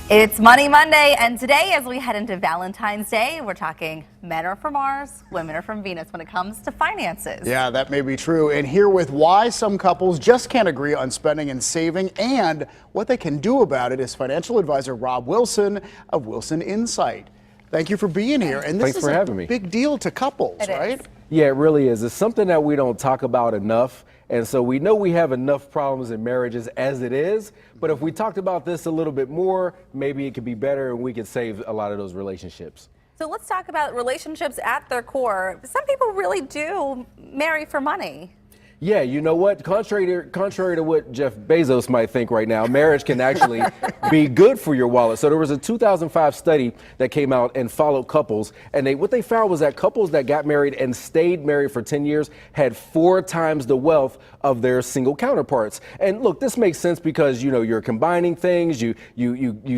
It's Money Monday, and today, as we head into Valentine's Day, we're talking men are from Mars, women are from Venus when it comes to finances. Yeah, that may be true. And here with why some couples just can't agree on spending and saving and what they can do about it is financial advisor Rob Wilson of Wilson Insight. Thank you for being here. And this Thanks for having me. Big deal to couples, It right? is. Yeah, it really is. It's something that we don't talk about enough. And so we know we have enough problems in marriages as it is. But if we talked about this a little bit more, maybe it could be better and we could save a lot of those relationships. So let's talk about relationships at their core. Some people really do marry for money. Yeah, you know what? Contrary to what Jeff Bezos might think right now, marriage can actually be good for your wallet. So there was a 2005 study that came out and followed couples, and what they found was that couples that got married and stayed married for 10 years had 4 times the wealth of their single counterparts. And look, this makes sense because you're combining things, you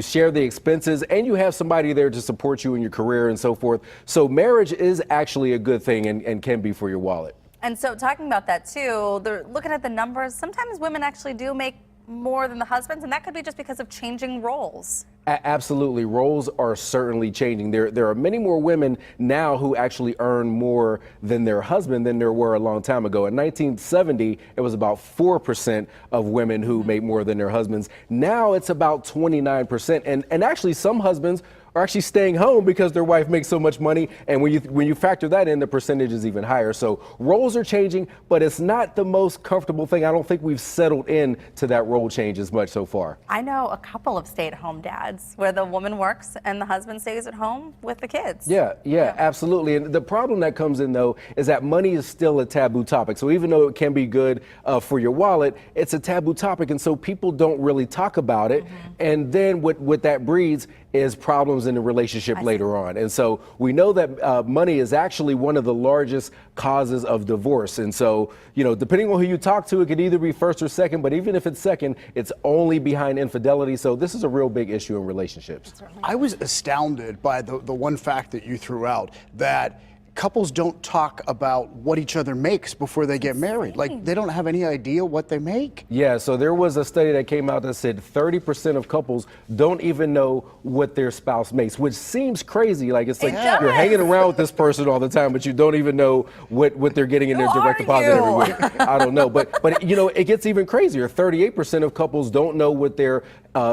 share the expenses, and you have somebody there to support you in your career and so forth. So marriage is actually a good thing and can be for your wallet. And so talking about that too, they're looking at the numbers. Sometimes women actually do make more than the husbands, and that could be just because of changing roles. Absolutely. Roles are certainly changing. There are many more women now who actually earn more than their husband than there were a long time ago. In 1970, it was about 4% of women who made more than their husbands. Now it's about 29%. And actually some husbands are actually staying home because their wife makes so much money. And when you factor that in, the percentage is even higher. So roles are changing, but it's not the most comfortable thing. I don't think we've settled in to that role change as much so far. I know a couple of stay-at-home dads where the woman works and the husband stays at home with the kids. Yeah, absolutely. And the problem that comes in, though, is that money is still a taboo topic. So even though it can be good for your wallet, it's a taboo topic. And so people don't really talk about it. And then what that breeds is problems in the relationship later on. And so we know that money is actually one of the largest causes of divorce. And so, depending on who you talk to, it could either be first or second, but even if it's second, it's only behind infidelity. So this is a real big issue in relationships. I was astounded by the one fact that you threw out, that couples don't talk about what each other makes before they get married. Like, they don't have any idea what they make. Yeah, so there was a study that came out that said 30% of couples don't even know what their spouse makes, which seems crazy. Like, it's like you're hanging around with this person all the time, but you don't even know what they're getting in their direct deposit every week. I don't know, but it gets even crazier. 38% of couples don't know what their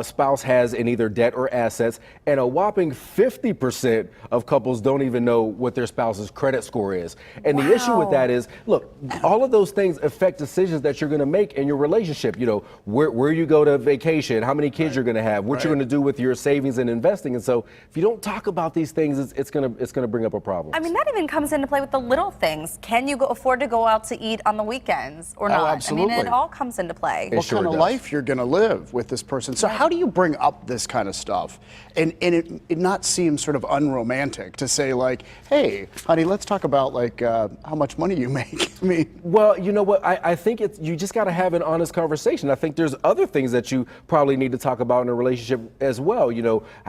spouse has in either debt or assets, and a whopping 50% of couples don't even know what their spouse's credit score is. And the issue with that is, look, all of those things affect decisions that you're going to make in your relationship. Where you go to vacation, how many kids you're going to have, what you're going to do with your savings and investing. And so if you don't talk about these things, it's going to bring up a problem. I mean, that even comes into play with the little things. Can you afford to go out to eat on the weekends or not? Absolutely. I mean, it all comes into play. What kind of life you're going to live with this person. So how do you bring up this kind of stuff and it not seem sort of unromantic to say, like, hey, honey, let's talk about how much money you make? I mean, well, you know what? I think you just got to have an honest conversation. I think there's other things that you probably need to talk about in a relationship as well.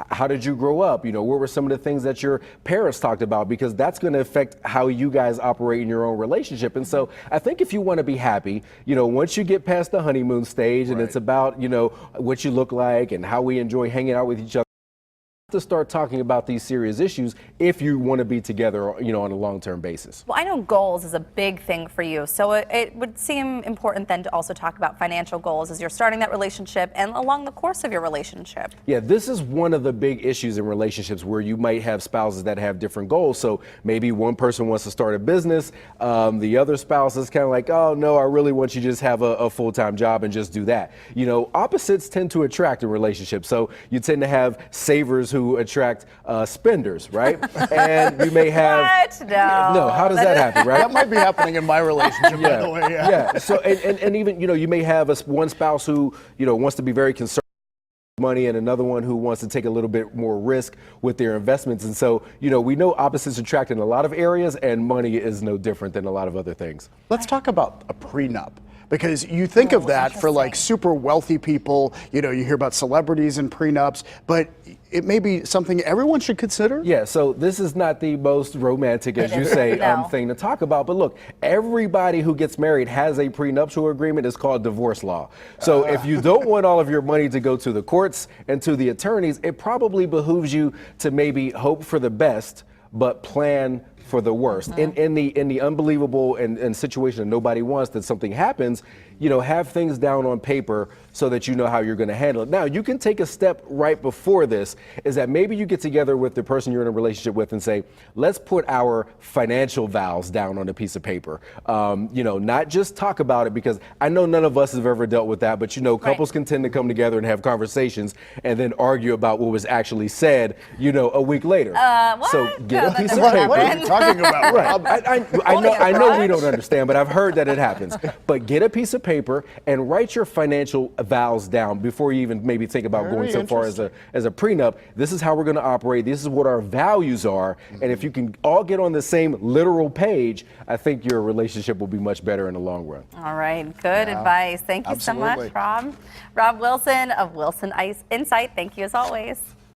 How did you grow up? What were some of the things that your parents talked about? Because that's going to affect how you guys operate in your own relationship. And so I think if you want to be happy, once you get past the honeymoon stage and it's about, what you look like and how we enjoy hanging out with each other, to start talking about these serious issues if you want to be together, on a long-term basis. Well, I know goals is a big thing for you, so it would seem important then to also talk about financial goals as you're starting that relationship and along the course of your relationship. Yeah, this is one of the big issues in relationships where you might have spouses that have different goals. So maybe one person wants to start a business, the other spouse is kind of like, oh no, I really want you to just have a full-time job and just do that. Opposites tend to attract in relationships. So you tend to have savers who attract spenders, right? And you may have What? No. How does that happen, right? that might be happening in my relationship, by the way. Yeah. So and even you may have one spouse who wants to be very conservative with money and another one who wants to take a little bit more risk with their investments. And so we know opposites attract in a lot of areas, and money is no different than a lot of other things. Let's talk about a prenup. Because you think of that for like interesting. super wealthy people, you know, you hear about celebrities and prenups, but it may be something everyone should consider. Yeah, so this is not the most romantic, as you say, No. thing to talk about. But look, everybody who gets married has a prenuptial agreement. It's called divorce law. So if you don't want all of your money to go to the courts and to the attorneys, it probably behooves you to maybe hope for the best, but plan for the worst. In the unbelievable and situation that nobody wants, that something happens, you know, have things down on paper so that you know how you're going to handle it. Now, you can take a step right before this, is that maybe you get together with the person you're in a relationship with and say, let's put our financial vows down on a piece of paper. You know, not just talk about it, because I know none of us have ever dealt with that, but you know, couples can tend to come together and have conversations and then argue about what was actually said, you know, a week later. What? So get No, a that piece of doesn't paper. What are you talking about, Rob? I know we don't understand, but I've heard that it happens. But get a piece of paper and write your financial vows down before you even maybe think about going so far as a prenup. This is how we're going to operate. This is what our values are. And if you can all get on the same literal page, I think your relationship will be much better in the long run. All right, good advice. Thank you so Absolutely. much, Rob. Rob Wilson of Wilson Insight, thank you as always.